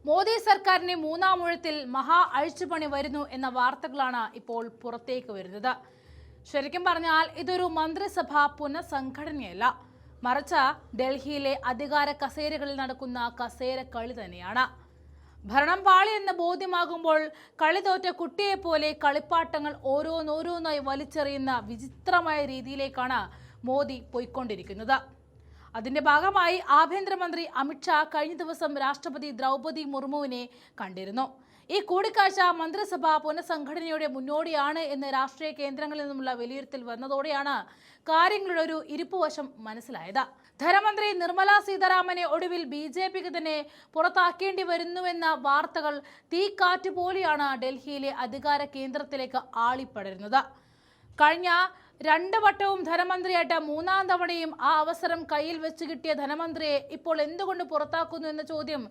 മോദി സർക്കാരിന്റെ മൂന്നാം ഊഴത്തിൽ മഹാ അഴിച്ചുപണി വരുന്നു എന്ന വാർത്തകളാണ് ഇപ്പോൾ പുറത്തേക്ക് വരുന്നത്. ശരിക്കും പറഞ്ഞാൽ ഇതൊരു മന്ത്രിസഭാ പുനഃസംഘടനയല്ല, മറിച്ച് ഡൽഹിയിലെ അധികാര കസേരകളിൽ നടക്കുന്ന കസേര കളി തന്നെയാണ്. ഭരണം പാളി എന്ന് ബോധ്യമാകുമ്പോൾ കളി തോറ്റ കുട്ടിയെപ്പോലെ കളിപ്പാട്ടങ്ങൾ ഓരോന്നോരോന്നായി വലിച്ചെറിയുന്ന വിചിത്രമായ രീതിയിലേക്കാണ് മോദി പോയിക്കൊണ്ടിരിക്കുന്നത്. അതിന്റെ ഭാഗമായി ആഭ്യന്തരമന്ത്രി അമിത്ഷാ കഴിഞ്ഞ ദിവസം രാഷ്ട്രപതി ദ്രൗപദി മുർമുവിനെ കണ്ടിരുന്നു. ഈ കൂടിക്കാഴ്ച മന്ത്രിസഭാ പുനഃസംഘടനയുടെ മുന്നോടിയാണ് എന്ന് രാഷ്ട്രീയ കേന്ദ്രങ്ങളിൽ നിന്നുമുള്ള വിലയിരുത്തൽ വന്നതോടെയാണ് കാര്യങ്ങളുടെ ഒരു ഇരിപ്പുവശം മനസ്സിലായത്. ധനമന്ത്രി നിർമ്മല സീതാരാമനെ ഒടുവിൽ BJPക്ക് തന്നെ പുറത്താക്കേണ്ടി വരുന്നുവെന്ന വാർത്തകൾ തീക്കാറ്റ് പോലെയാണ് ഡൽഹിയിലെ അധികാര കേന്ദ്രത്തിലേക്ക് ആളിപ്പടരുന്നത്. കഴിഞ്ഞ 2 വട്ടവും ധനമന്ത്രിയായിട്ട് മൂന്നാം തവണയും ആ അവസരം കയ്യിൽ വെച്ച് കിട്ടിയ ധനമന്ത്രിയെ ഇപ്പോൾ എന്തുകൊണ്ട് പുറത്താക്കുന്നു എന്ന ചോദ്യം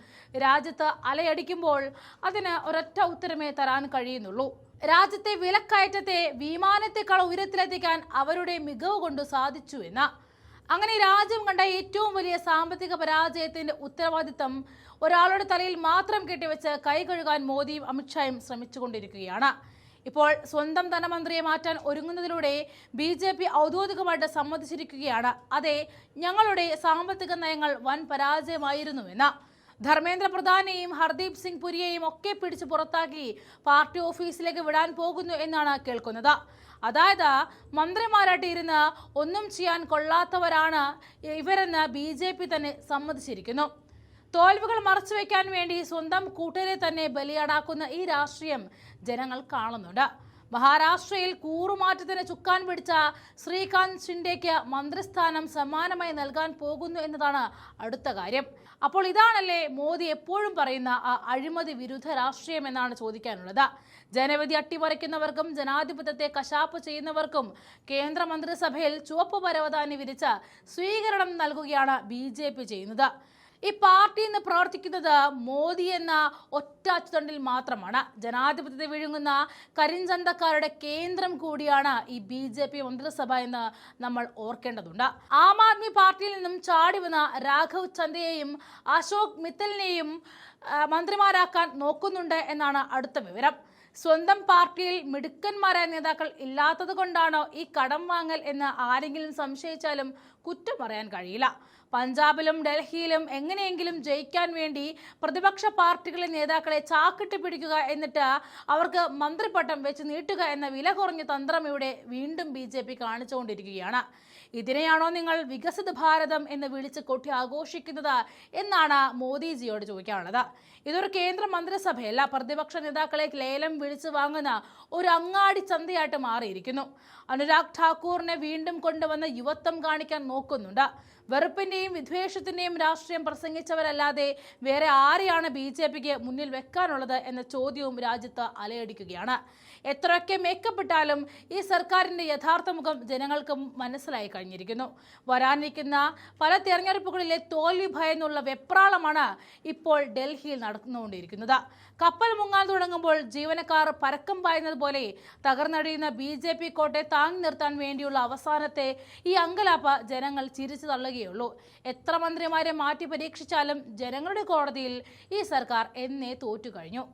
രാജ്യത്ത് അലയടിക്കുമ്പോൾ അതിന് ഒരൊറ്റ ഉത്തരമേ തരാൻ കഴിയുന്നുള്ളൂ. രാജ്യത്തെ വിലക്കയറ്റത്തെ വിമാനത്തെക്കാൾ ഉയരത്തിലെത്തിക്കാൻ അവരുടെ മികവ് കൊണ്ട് സാധിച്ചു എന്ന്. അങ്ങനെ രാജ്യം കണ്ട ഏറ്റവും വലിയ സാമ്പത്തിക പരാജയത്തിന്റെ ഉത്തരവാദിത്തം ഒരാളുടെ തലയിൽ മാത്രം കെട്ടിവെച്ച് കൈ കഴുകാൻ മോദിയും അമിത്ഷായും ശ്രമിച്ചുകൊണ്ടിരിക്കുകയാണ്. ഇപ്പോൾ സ്വന്തം ധനമന്ത്രിയെ മാറ്റാൻ ഒരുങ്ങുന്നതിലൂടെ BJP ഔദ്യോഗികമായിട്ട് സമ്മതിച്ചിരിക്കുകയാണ്, അതെ, ഞങ്ങളുടെ സാമ്പത്തിക നയങ്ങൾ വൻ പരാജയമായിരുന്നുവെന്ന്. ധർമ്മേന്ദ്ര പ്രധാനെയും ഹർദീപ് സിംഗ് പുരിയെയും ഒക്കെ പിടിച്ച് പുറത്താക്കി പാർട്ടി ഓഫീസിലേക്ക് വിടാൻ പോകുന്നു എന്നാണ് കേൾക്കുന്നത്. അതായത് മന്ത്രിമാരായിട്ട് ഇരുന്ന് ഒന്നും ചെയ്യാൻ കൊള്ളാത്തവരാണ് ഇവരെന്ന് BJP തന്നെ സമ്മതിച്ചിരിക്കുന്നു. തോൽവികൾ മറച്ചുവെക്കാൻ വേണ്ടി സ്വന്തം കൂട്ടരെ തന്നെ ബലിയാടാക്കുന്ന ഈ രാഷ്ട്രീയം ജനങ്ങൾ കാണുന്നുണ്ട്. മഹാരാഷ്ട്രയിൽ കൂറുമാറ്റത്തിന് ചുക്കാൻ പിടിച്ച ശ്രീകാന്ത് ഷിൻഡെക്ക് മന്ത്രിസ്ഥാനം സമ്മാനമായി നൽകാൻ പോകുന്നു എന്നതാണ് അടുത്ത കാര്യം. അപ്പോൾ ഇതാണല്ലേ മോദി എപ്പോഴും പറയുന്ന ആ അഴിമതി വിരുദ്ധ രാഷ്ട്രീയം എന്നാണ് ചോദിക്കാനുള്ളത്. ജനവിധി അട്ടിമറിക്കുന്നവർക്കും ജനാധിപത്യത്തെ കശാപ്പ് ചെയ്യുന്നവർക്കും കേന്ദ്ര മന്ത്രിസഭയിൽ ചുവപ്പ് പരവതാനി വിരിച്ച് സ്വീകരണം നൽകുകയാണ് BJP ചെയ്യുന്നത്. ഈ പാർട്ടി ഇന്ന് പ്രവർത്തിക്കുന്നത് മോദി എന്ന ഒറ്റ അച്ചുതണ്ടിൽ മാത്രമാണ്. ജനാധിപത്യത്തെ വിഴുങ്ങുന്ന കരിഞ്ചന്തക്കാരുടെ കേന്ദ്രം കൂടിയാണ് ഈ BJP മന്ത്രിസഭ എന്ന് നമ്മൾ ഓർക്കേണ്ടതുണ്ട്. ആം ആദ്മി പാർട്ടിയിൽ നിന്നും ചാടി വന്ന രാഘവ് ചന്ദയെയും അശോക് മിത്തലിനെയും മന്ത്രിമാരാക്കാൻ നോക്കുന്നുണ്ട് എന്നാണ് അടുത്ത വിവരം. സ്വന്തം പാർട്ടിയിൽ മിടുക്കന്മാരായ നേതാക്കൾ ഇല്ലാത്തത് കൊണ്ടാണോ ഈ കടം വാങ്ങൽ എന്ന് ആരെങ്കിലും സംശയിച്ചാലും കുറ്റം പറയാൻ കഴിയില്ല. പഞ്ചാബിലും ഡൽഹിയിലും എങ്ങനെയെങ്കിലും ജയിക്കാൻ വേണ്ടി പ്രതിപക്ഷ പാർട്ടികളിലെ നേതാക്കളെ ചാക്കിട്ട് പിടിക്കുക, എന്നിട്ട് അവർക്ക് മന്ത്രിപ്പട്ടം വെച്ച് നീട്ടുക എന്ന വില കുറഞ്ഞ തന്ത്രം ഇവിടെ വീണ്ടും BJP കാണിച്ചുകൊണ്ടിരിക്കുകയാണ്. ഇതിനെയാണോ നിങ്ങൾ വികസിത ഭാരതം എന്ന് വിളിച്ച് കൊട്ടി ആഘോഷിക്കുന്നത് എന്നാണ് മോദിജിയോട് ചോദിക്കാനുള്ളത്. ഇതൊരു കേന്ദ്ര മന്ത്രിസഭയല്ല, പ്രതിപക്ഷ നേതാക്കളെ ലേലം വിളിച്ചു വാങ്ങുന്ന ഒരു അങ്ങാടി ചന്തയായിട്ട് മാറിയിരിക്കുന്നു. അനുരാഗ് ഠാക്കൂറിനെ വീണ്ടും കൊണ്ടുവന്ന് യുവത്വം കാണിക്കാൻ നോക്കുന്നുണ്ട്. വെറുപ്പിന്റെയും വിദ്വേഷത്തിന്റെയും രാഷ്ട്രീയം പ്രസംഗിച്ചവരല്ലാതെ വേറെ ആരെയാണ് BJPക്ക് മുന്നിൽ വെക്കാനുള്ളത് എന്ന ചോദ്യവും രാജ്യത്ത് അലയടിക്കുകയാണ്. എത്രയൊക്കെ മേക്കപ്പ് ഇട്ടാലും ഈ സർക്കാരിന്റെ യഥാർത്ഥ മുഖം ജനങ്ങൾക്ക് മനസ്സിലായി കഴിഞ്ഞിരിക്കുന്നു. വരാനിരിക്കുന്ന പല തെരഞ്ഞെടുപ്പുകളിലെ തോൽവി ഭയന്നുള്ള വെപ്രാളമാണ് ഇപ്പോൾ ഡൽഹിയിൽ നടന്നുകൊണ്ടിരിക്കുന്നത്. കപ്പൽ മുങ്ങാൻ തുടങ്ങുമ്പോൾ ജീവനക്കാർ പരക്കം പായുന്നത് പോലെ തകർന്നടിയുന്ന BJP കോട്ടെ താങ്ങി നിർത്താൻ വേണ്ടിയുള്ള അവസാനത്തെ ഈ അങ്കലാപ്പ് ജനങ്ങൾ ചിരിച്ചു തള്ളുകയുള്ളൂ. എത്ര മന്ത്രിമാരെ മാറ്റി പരീക്ഷിച്ചാലും ജനങ്ങളുടെ കോടതിയിൽ ഈ സർക്കാർ എന്നേ തോറ്റു കഴിഞ്ഞു.